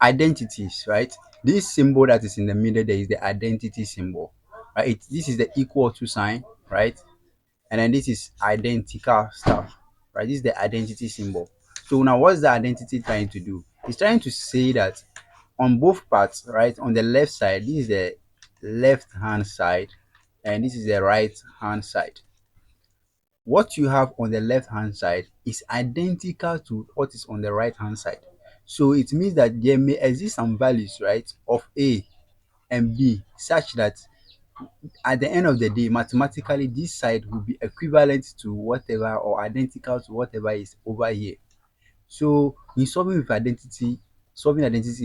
identities, right? This symbol that is in the middle there is the identity symbol, right? This is the equal to sign, right? And then this is identical stuff, right? This is the identity symbol. So now what's the identity trying to do? It's trying to say that on both parts, right? On the left side, this is the left hand side, and this is the right hand side. What you have on the left hand side is identical to what is on the right hand side. So it means that there may exist some values, right, of A and B, such that at the end of the day, mathematically, this side will be equivalent to whatever or identical to whatever is over here. So in solving identity,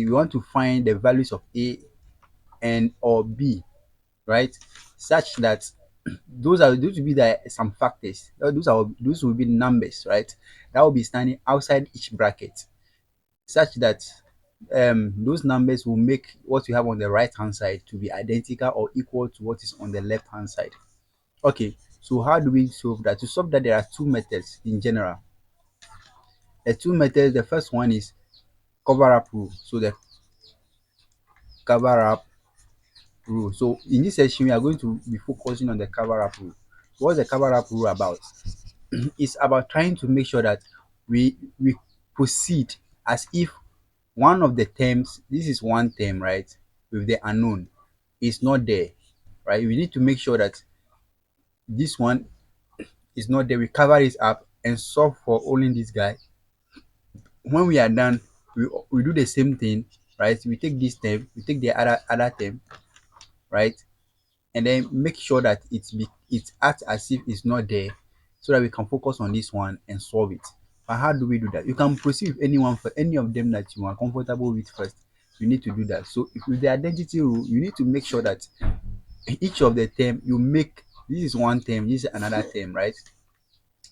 we want to find the values of A and or B, right? Such that those will be some factors. Those will be numbers, right? That will be standing outside each bracket, such that those numbers will make what you have on the right hand side to be identical or equal to what is on the left hand side. Okay, so how do we solve that? To solve that, there are two methods in general. The two methods, the first one is cover up rule. So the cover up rule. So in this session, we are going to be focusing on the cover up rule. What's the cover up rule about? It's about trying to make sure that we proceed as if one of the terms, this is one term, right, with the unknown, is not there, right? We need to make sure that this one is not there. We cover it up and solve for only this guy. When we are done, we do the same thing, right? We take this term, we take the other term, right, and then make sure that it acts as if it's not there, so that we can focus on this one and solve it. But how do we do that? You can proceed with anyone for any of them that you are comfortable with first. You need to do that. So if with the identity rule, you need to make sure that each of the term you make, this is one term, this is another term, right?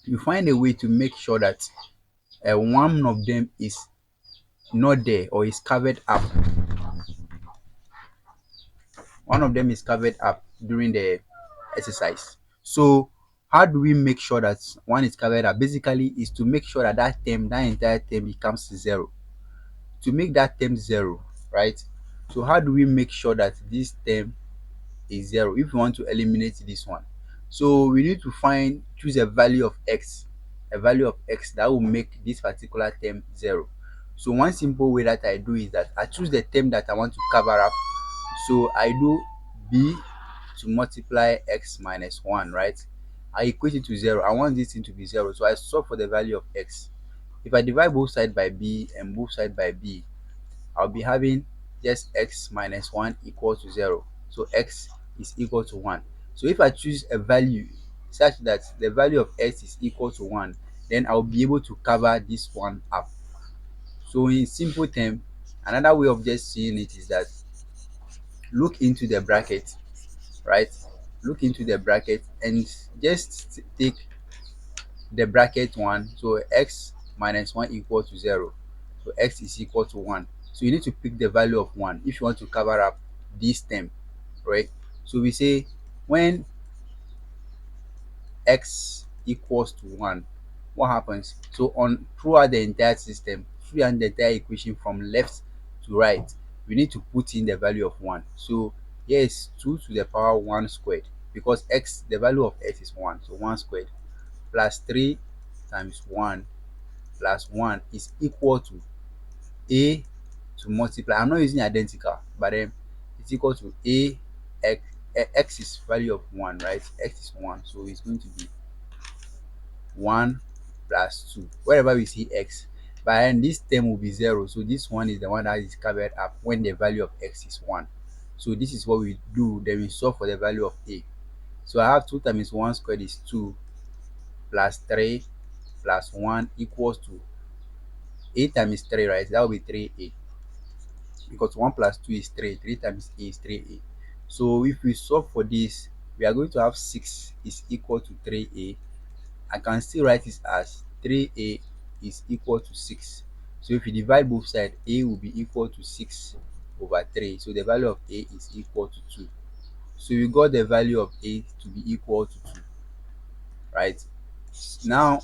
You find a way to make sure that one of them is not there or is covered up. One of them is covered up during the exercise. So how do we make sure that one is covered up? Basically is to make sure that that entire term becomes zero. To make that term zero, right? So how do we make sure that this term is zero if we want to eliminate this one? So we need to choose a value of x, that will make this particular term zero. So one simple way that I do is that I choose the term that I want to cover up. So I do b to multiply x minus 1, right? I equate it to 0. I want this thing to be 0, so I solve for the value of x. If I divide both sides by b and both sides by b, I'll be having just x minus 1 equal to 0. So x is equal to 1. So if I choose a value such that the value of x is equal to 1, then I'll be able to cover this one up. So in simple term, another way of just seeing it is that look into the bracket, right? Look into the bracket and just take the bracket one. So x minus 1 equal to 0. So x is equal to 1. So you need to pick the value of 1 if you want to cover up this term, right? So we say when x equals to 1, what happens? So on throughout the entire system, throughout the entire equation from left to right, we need to put in the value of 1. So here is 2 to the power 1 squared, because x, the value of x is 1. So 1 squared plus 3 times 1 plus 1 is equal to a to multiply. I'm not using identical, but then it's equal to a x. X is value of 1, right? X is 1, so it's going to be 1 plus 2 wherever we see x, but then this term will be 0. So this one is the one that is covered up when the value of x is 1. So this is what we do. Then we solve for the value of a. So I have 2 times 1 squared is 2 plus 3 plus 1 equals to a times 3, right? That will be 3a, because 1 plus 2 is 3. 3 times a is 3a. So if we solve for this, we are going to have 6 is equal to 3a. I can still write this as 3a is equal to 6. So if you divide both sides, a will be equal to 6 over 3. So the value of a is equal to 2. So we got the value of a to be equal to 2, right? Now,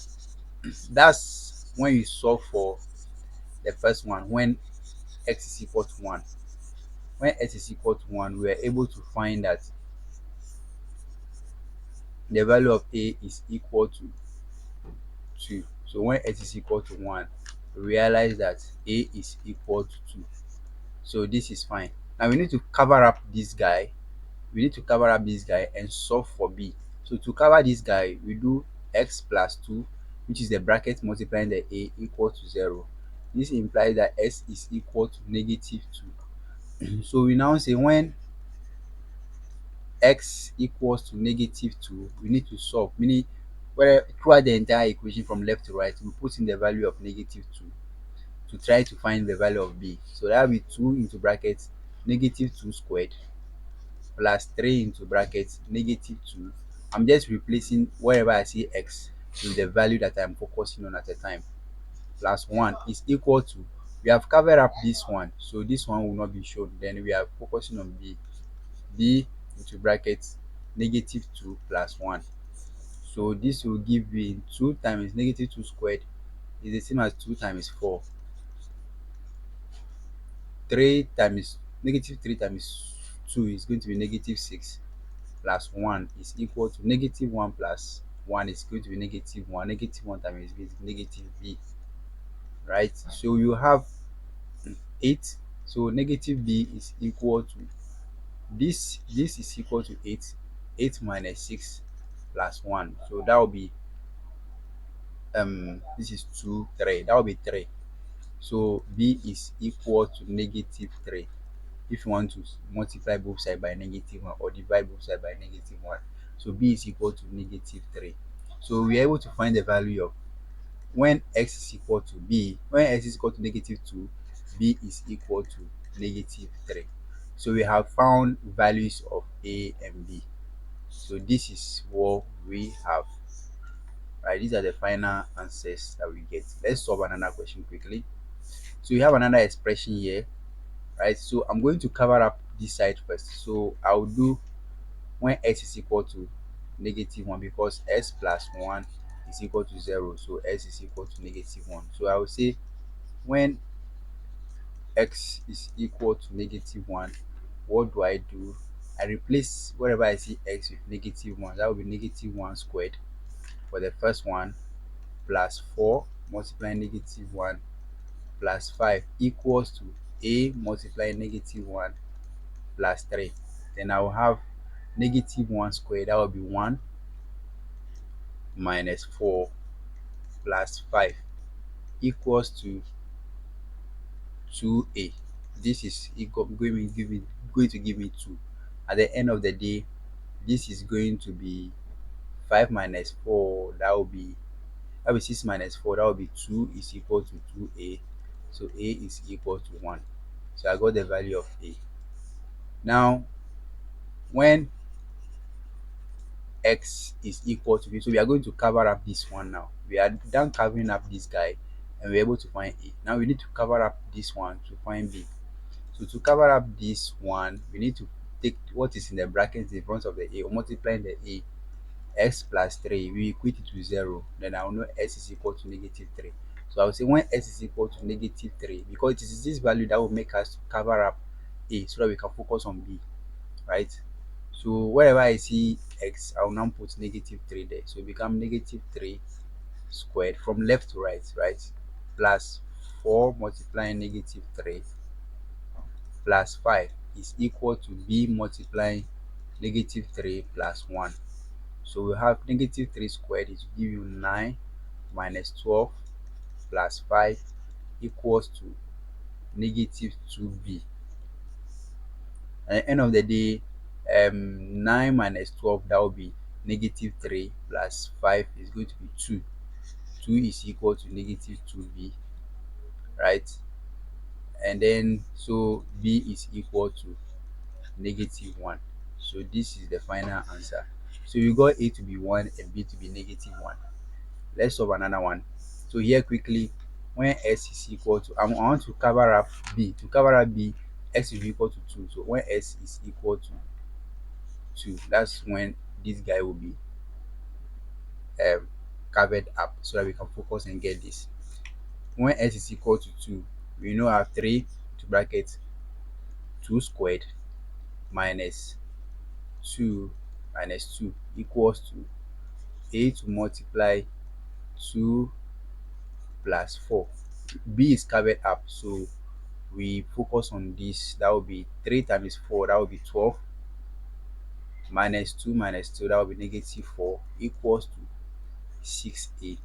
that's when you solve for the first one, when x is equal to 1. When x is equal to 1, we are able to find that the value of a is equal to 2. So when x is equal to 1, we realize that a is equal to 2. So this is fine. Now we need to cover up this guy. We need to cover up this guy and solve for b. So to cover this guy, we do x plus 2, which is the bracket multiplying the a, equal to 0. This implies that x is equal to negative 2. So we now say when x equals to negative 2, we need to solve, meaning where throughout the entire equation from left to right, we put in the value of negative 2 to try to find the value of b. So that will be 2 into brackets negative 2 squared plus 3 into brackets negative 2. I'm just replacing wherever I see x with the value that I'm focusing on at the time. Plus 1 is equal to, we have covered up this one, so this one will not be shown. Then we are focusing on b. B into brackets negative 2 plus 1. So this will give me 2 times negative 2 squared is the same as 2 times 4. 3 times negative 3 times 2 is going to be negative 6 plus 1 is equal to negative 1 plus 1 is going to be negative 1. Negative 1 times b is negative b, right? So you have 8. So negative b is equal to this is equal to 8. 8 minus 6 plus 1. So that will be this is 2 3, that will be 3. So b is equal to negative 3 if you want to multiply both sides by negative 1 or divide both sides by negative 1. So b is equal to negative 3. So we are able to find the value of when x is equal to b, when x is equal to negative 2, b is equal to negative 3. So we have found values of a and b. So this is what we have. Right, these are the final answers that we get. Let's solve another question quickly. So we have another expression here, right? So I'm going to cover up this side first. So I'll do when x is equal to negative 1, because s plus 1 is equal to 0. So s is equal to negative 1. So I will say when x is equal to negative 1, what do I do? I replace wherever I see x with negative 1. That will be negative 1 squared for the first one, plus 4 multiplying negative 1 plus 5 equals to a multiplying negative 1 plus 3. Then I will have negative 1 squared, that will be 1 minus 4 plus 5 equals to 2a. This is going to give me 2. At the end of the day, this is going to be 5 minus 4, that will be 6 minus 4, that will be 2 is equal to 2a. So a is equal to 1. So I got the value of a. Now when x is equal to b, so we are going to cover up this one. Now we are done covering up this guy and we're able to find a. Now we need to cover up this one to find b. So to cover up this one, we need to take what is in the brackets in front of the a, or multiplying the a. X plus 3, we equate it to 0. Then I will know s is equal to negative 3. So I will say when s is equal to negative 3, because it is this value that will make us cover up a so that we can focus on b, right? So wherever I see x, I will now put negative 3 there. So it become negative 3 squared from left to right, right? Plus 4 multiplying negative 3 plus 5 is equal to b multiplying negative 3 plus 1. So we have negative 3 squared is give you 9 minus 12 plus 5 equals to negative 2b. At the end of the day, 9 minus 12, that will be negative 3 plus 5 is going to be 2. 2 is equal to negative 2b, right? And then so b is equal to negative 1. So this is the final answer. So you got a to be 1 and b to be negative 1. Let's solve another one. So here quickly, when s is equal to, I want to cover up b. To cover up b, x is equal to 2. So when s is equal to 2, that's when this guy will be um, covered up so that we can focus and get this. When s is equal to 2, we know our 3 into bracket 2 squared minus 2 minus 2 equals to a to multiply 2 plus 4. B is covered up, so we focus on this. That will be 3 times 4, that will be 12, minus 2, that will be negative 4, equals to 6a.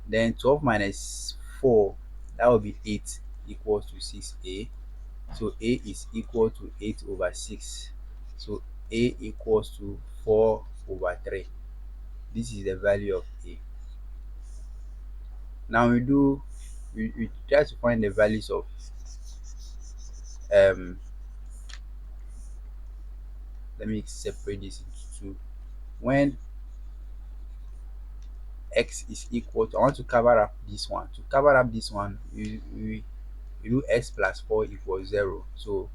Then 12 minus 4, that will be 8, equals to 6a. So a is equal to 8 over 6. So a equals to 4 over 3. This is the value of a. Now we try to find the values of um let me separate this into two. When x is equal to, I want to cover up this one. To cover up this one, we do x plus 4 equals 0. So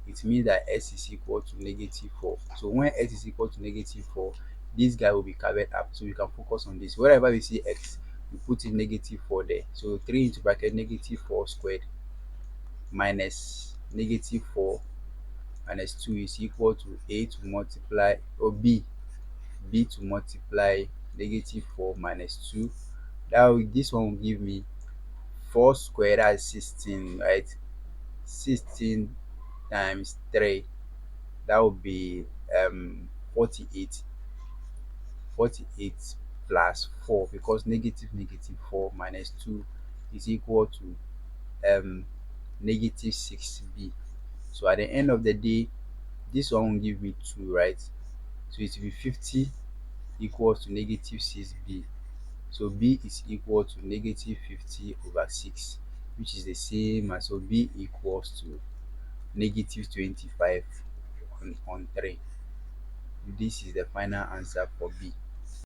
it means that x is equal to negative 4. So when x is equal to negative 4, this guy will be covered up. So you can focus on this. Wherever we see x, we put in negative 4 there. So 3 into bracket negative 4 squared minus negative 4 minus 2 is equal to a to multiply, or b to multiply negative 4 minus 2. This one will give me 4 squared, as 16, right? 16 times 3, that would be 48. 48 plus 4, because negative 4 minus 2 is equal to negative 6b. So at the end of the day, this one will give me 2, right? So it will be 50 equals to negative 6b. So b is equal to negative 50 over 6, which is the same as, so b equals to negative 25 on 3. This is the final answer for b.